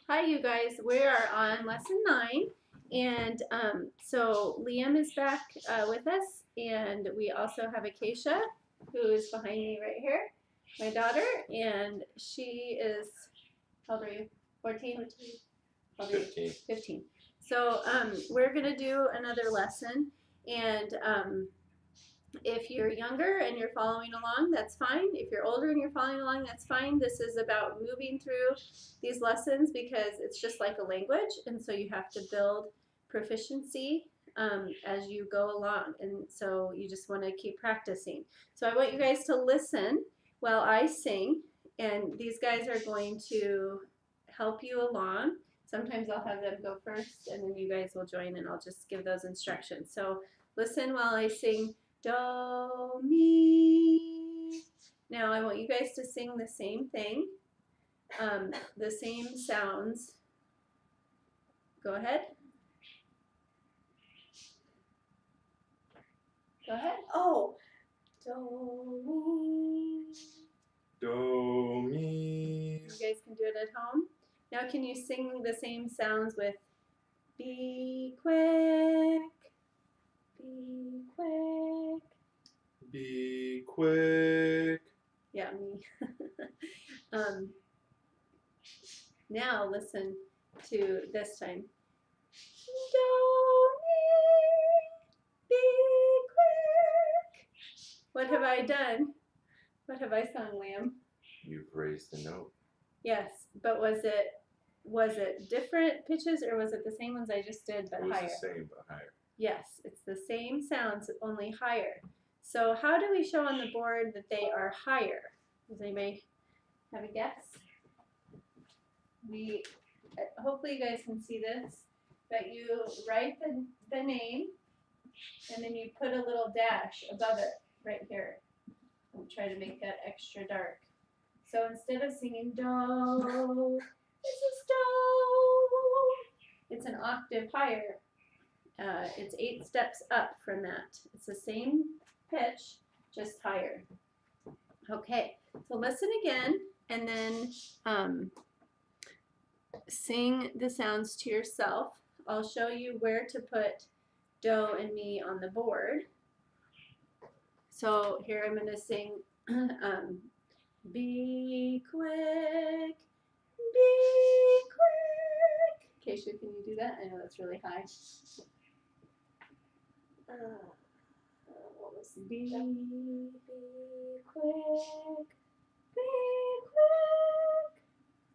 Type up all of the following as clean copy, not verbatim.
Hi, you guys. We are on lesson 9, and so Liam is back with us, and we also have Acacia, who is behind me right here, my daughter, and she is, how old are you? 14? How old are you? 15. 15. So we're going to do another lesson, and if you're younger and you're following along, that's fine. If you're older and you're following along, that's fine. This is about moving through these lessons because it's just like a language, and so you have to build proficiency as you go along. And so you just want to keep practicing. So I want you guys to listen while I sing, and these guys are going to help you along. Sometimes I'll have them go first, and then you guys will join, and I'll just give those instructions. So listen while I sing do, mi. Now I want you guys to sing the same thing, the same sounds. Go ahead. Go ahead. Oh, do, mi. Do, mi. You guys can do it at home. Now can you sing the same sounds with be quick, be quick. Be quick. Yeah, me. Now listen to this time. Do, mi, be quick. What have I done? What have I sung, Liam? You've raised the note. Yes, but was it different pitches or was it the same ones I just did but It was higher? the same but higher. Yes, it's the same sounds, only higher. So how do we show on the board that they are higher? Does anybody have a guess? We hopefully you guys can see this, but you write the name and then you put a little dash above it right here. And try to make that extra dark. So instead of singing do, this is do. It's an octave higher. It's 8 steps up from that. It's the same pitch, just higher. Okay, so listen again and then sing the sounds to yourself. I'll show you where to put do and mi on the board. So here I'm going to sing be quick, be quick. Keisha, can you do that? I know that's really high. What was be quick, be quick.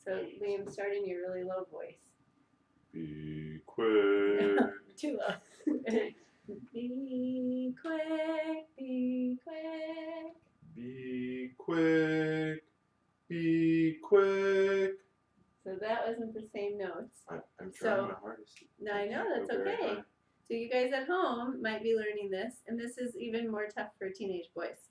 So Liam, start in your really low voice. Be quick. Too low. Be quick, be quick. Be quick. Be quick. So that wasn't the same notes. I'm trying my hardest. No, I know, that's okay. So you guys at home might be learning this, and this is even more tough for teenage boys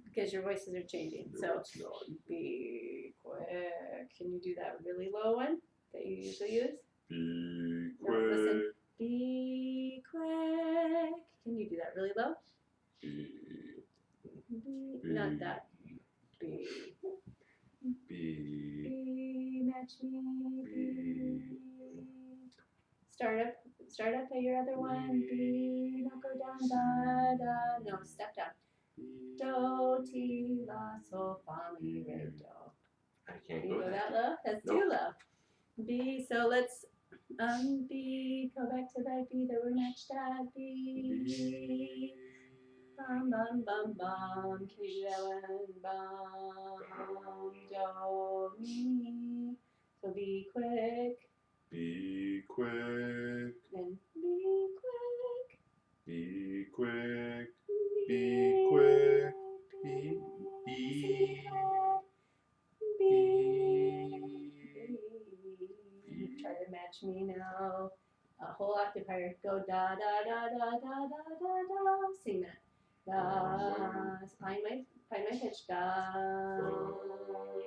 because your voices are changing. No, so be quick. Can you do that really low one that you usually use? Be quick. No, listen. Be quick. Can you do that really low? Not that. Match me. Start up at your other one. B. Don't go down. Da da. No, step down. Do ti la sol fa mi re do. I can't Can you go go that low? That's nope. too low. B. So let's B. Go back to that B that we matched at. B. Bum bum bum bum. Can you do that one? Bum do mi. So be quick. Be quick. And be quick. Be quick. Be quick. Be. Try to match me now. A whole octave higher. Go da da da da da da da da. Sing that. Da. Find my pitch. Da.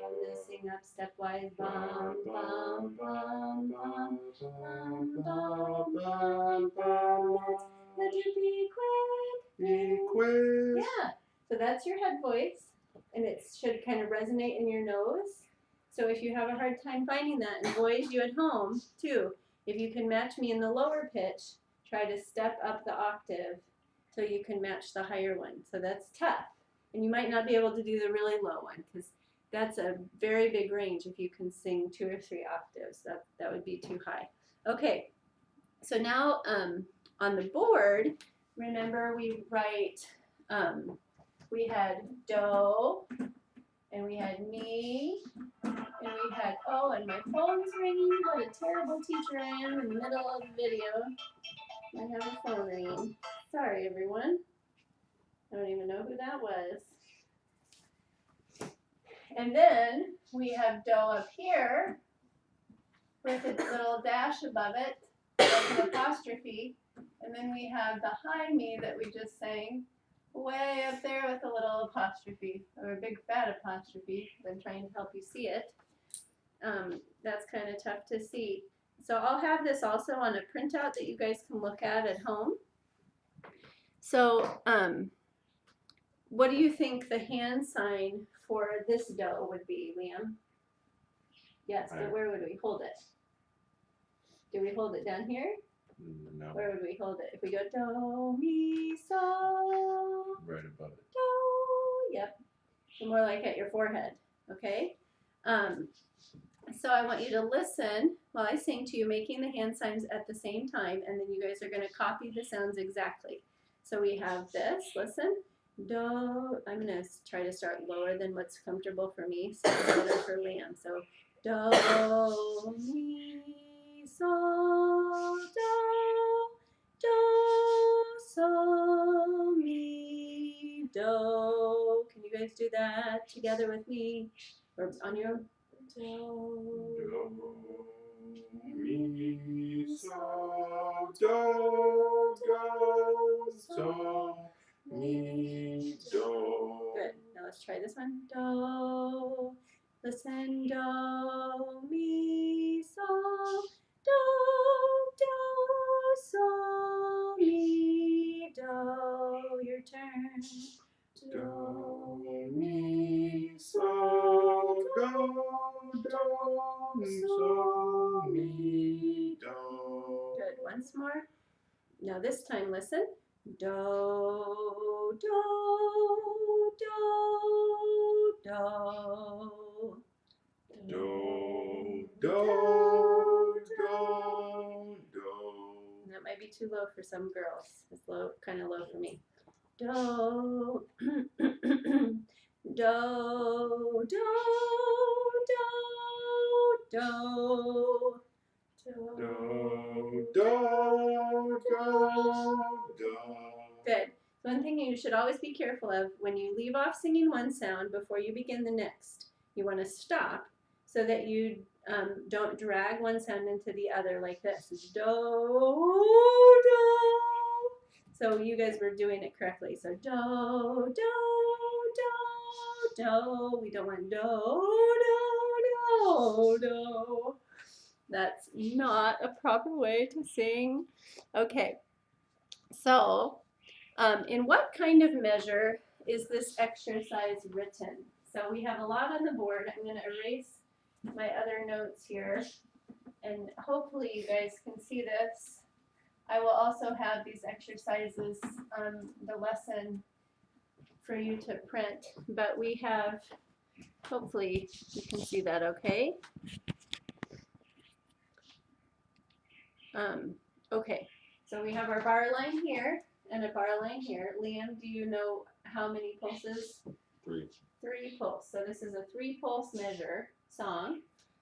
I'm gonna sing up stepwise. Bum bum bum bum bum bum bum. Let you be quick. Be quick. Yeah. So that's your head voice, and it should kind of resonate in your nose. So if you have a hard time finding that, and boys, you at home too, if you can match me in the lower pitch, try to step up the octave till you can match the higher one. So that's tough. And you might not be able to do the really low one because that's a very big range if you can sing 2 or 3 octaves. That would be too high. Okay, so now on the board, remember we write, we had do, and we had mi, and we had oh, and my phone's ringing. What a terrible teacher I am in the middle of the video. I have a phone ringing. Sorry, everyone. I don't even know who that was. And then we have do up here with its little dash above it, like an apostrophe. And then we have the high mi that we just sang way up there with a little apostrophe, or a big fat apostrophe. I'm trying to help you see it. That's kind of tough to see. So I'll have this also on a printout that you guys can look at home. So what do you think the hand sign for this do would be, Liam? Yes, but where would we hold it? Do we hold it down here? No. Where would we hold it? If we go do, mi, sol. Right above it. Do. Yep. So more like at your forehead. Okay? So I want you to listen while I sing to you, making the hand signs at the same time, and then you guys are going to copy the sounds exactly. So we have this. Listen. Do. I'm going to try to start lower than what's comfortable for me, so it's better for Liam. So do, mi, sol, do, sol, mi, do. Can you guys do that together with me? Or on your own? Do, mi, sol, do, sol, mi, do. Good. Now let's try this one. Do. Listen. Do, mi, sol, do, sol, mi, do. Your turn. Do, mi, sol, do, sol, mi, do. Good. Once more. Now this time, listen. Do, do, do, do. Do, do, do, do. That might be too low for some girls. It's low, kind of low for me. Do, do, do, do, do. Do, do, do, do. Good. One thing you should always be careful of when you leave off singing one sound before you begin the next, you want to stop so that you don't drag one sound into the other like this. Do, do. So you guys were doing it correctly. So do, do, do, do. We don't want do, do, do, do. That's not a proper way to sing. Okay. So in what kind of measure is this exercise written? So we have a lot on the board. I'm going to erase my other notes here, and hopefully you guys can see this. I will also have these exercises on the lesson for you to print, but we have, hopefully you can see that okay. Okay, so we have our bar line here and a bar line here. Liam, do you know how many pulses? 3. 3 pulse. So this is a 3 pulse measure song.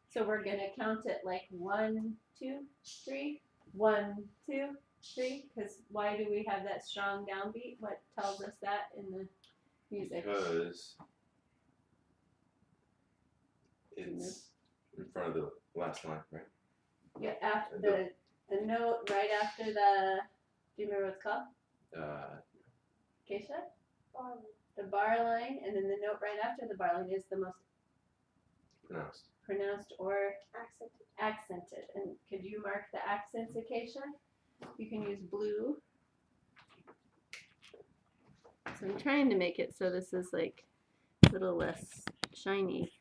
So we're going to count it like 1, 2, 3, 1, 2, 3. Because why do we have that strong downbeat? What tells us that in the music? Because it's in front of the last line, right? Yeah, after the note right after the. Do you remember what it's called? Keisha? The bar line, and then the note right after the bar line is the most pronounced or accented. And could you mark the accents, Acacia? You can use blue. So I'm trying to make it so this is like a little less shiny,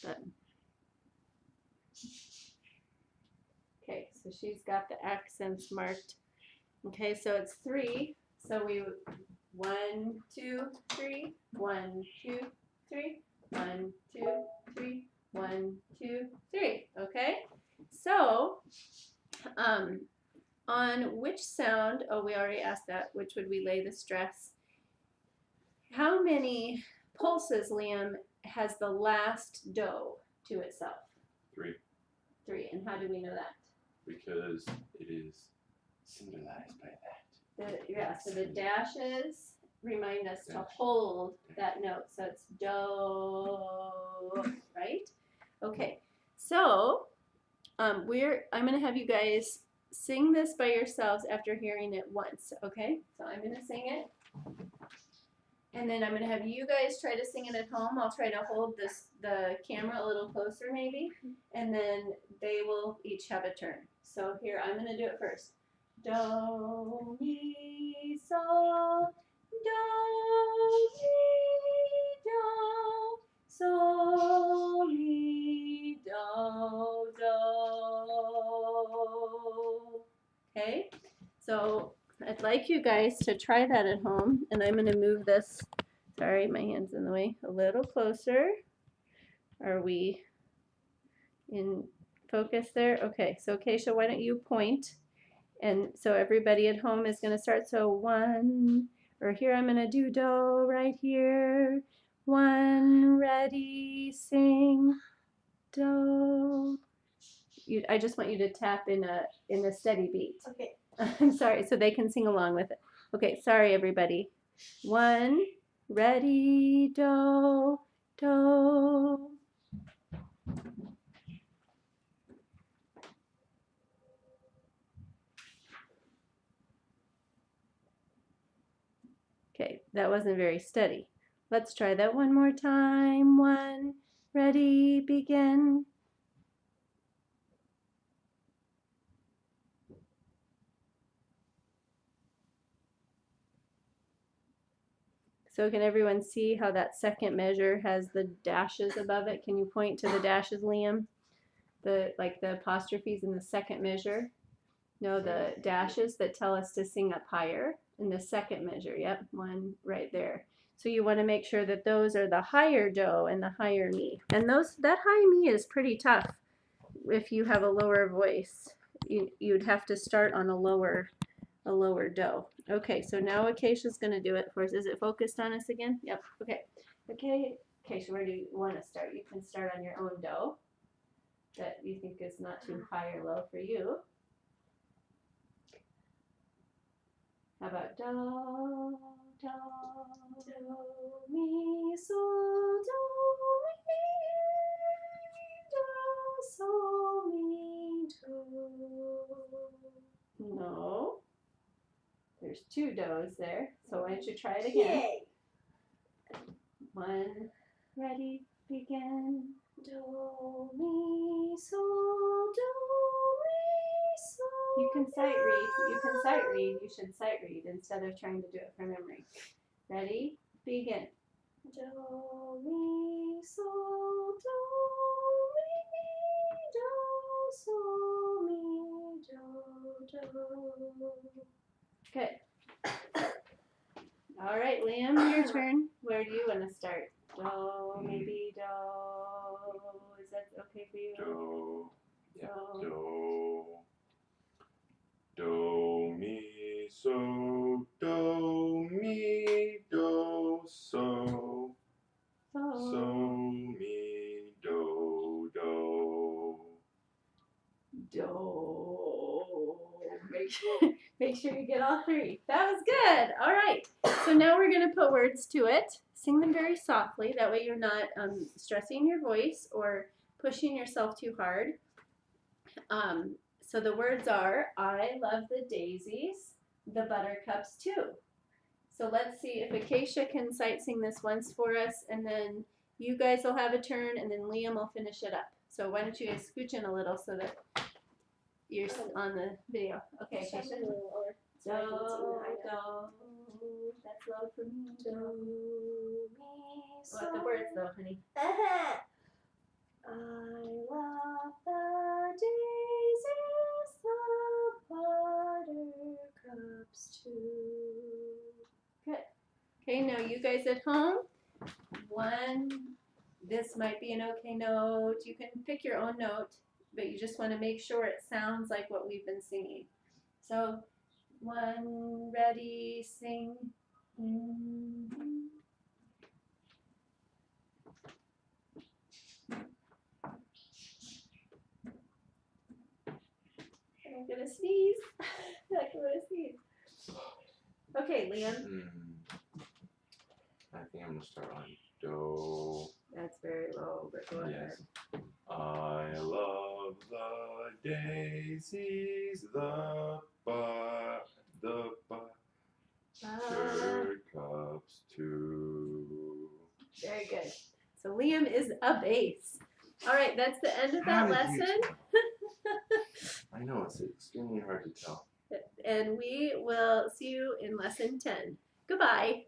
but she's got the accents marked. Okay, so it's 3. So we 1, 2, 3, 1, 2, 3, 1, 2, 3, 1, 2, 3. Okay, so on which sound? Oh, we already asked that. Which would we lay the stress? How many pulses, Liam, has the last do to itself? 3. 3. And how do we know that? Because it is symbolized by that. So the dashes remind us to hold that note. So it's do, right? Okay. So I'm going to have you guys sing this by yourselves after hearing it once, okay? So I'm going to sing it. And then I'm going to have you guys try to sing it at home. I'll try to hold the camera a little closer maybe. And then they will each have a turn. So here, I'm going to do it first. Do, mi, sol, do, mi, do, sol, mi, do, do. Okay, so I'd like you guys to try that at home, and I'm going to move this, sorry, my hand's in the way, a little closer. Are we in focus there? Okay, so Keisha, why don't you point? And so everybody at home is going to start. So 1, or here I'm going to do do right here. 1, ready, sing, do. I just want you to tap in a steady beat. Okay. I'm sorry, so they can sing along with it. Okay, sorry everybody. 1, ready, do, do. Okay, that wasn't very steady. Let's try that one more time. 1, ready, begin. So can everyone see how that second measure has the dashes above it? Can you point to the dashes, Liam? Like the apostrophes in the second measure? No, the dashes that tell us to sing up higher in the second measure. Yep, 1 right there. So you want to make sure that those are the higher do and the higher mi. And that high mi is pretty tough if you have a lower voice. You'd have to start on a lower do. Okay, so now Acacia's going to do it for us. Is it focused on us again? Yep, okay. Okay, Acacia, where do you want to start? You can start on your own do that you think is not too high or low for you. How about do, do, do, mi, sol, do, mi, do, sol, mi, do. No. There's 2 do's there. So why don't you try it again? Yay. 1, ready, begin. Do, mi, sol, do, mi, sol. You can sight read. You can sight read. You should sight read instead of trying to do it from memory. Ready, begin. Do, mi, sol, do, mi, do, sol, mi, do, do. Good. All right, Liam, your turn. Where do you want to start? Do, maybe do. Is that okay for you? Do. Yeah. Do. Do. Do, mi, so. Do, mi, do, so. So, mi, do, do. Do. Make sure you get all 3. That was good. All right. So now we're going to put words to it. Sing them very softly. That way you're not stressing your voice or pushing yourself too hard. So the words are, I love the daisies, the buttercups too. So let's see if Acacia can sight sing this once for us, and then you guys will have a turn, and then Liam will finish it up. So why don't you guys scooch in a little so that you're on the video. Okay, Acacia. Do, do. That's low for me. Do, mi, sol. What the words though, honey? I love the daisies, the Okay, now you guys at home, this might be an okay note. You can pick your own note, but you just want to make sure it sounds like what we've been singing. So, one, ready, sing. I'm gonna sneeze. I'm gonna sneeze. Okay, Liam. I think I'm gonna start on Do. That's very low, but go ahead. Yes. I love the daisies, the buttercups too. Very good. So Liam is a bass. All right, that's the end of How that did you lesson. tell? I know it's extremely hard to tell. And we will see you in lesson 10. Goodbye.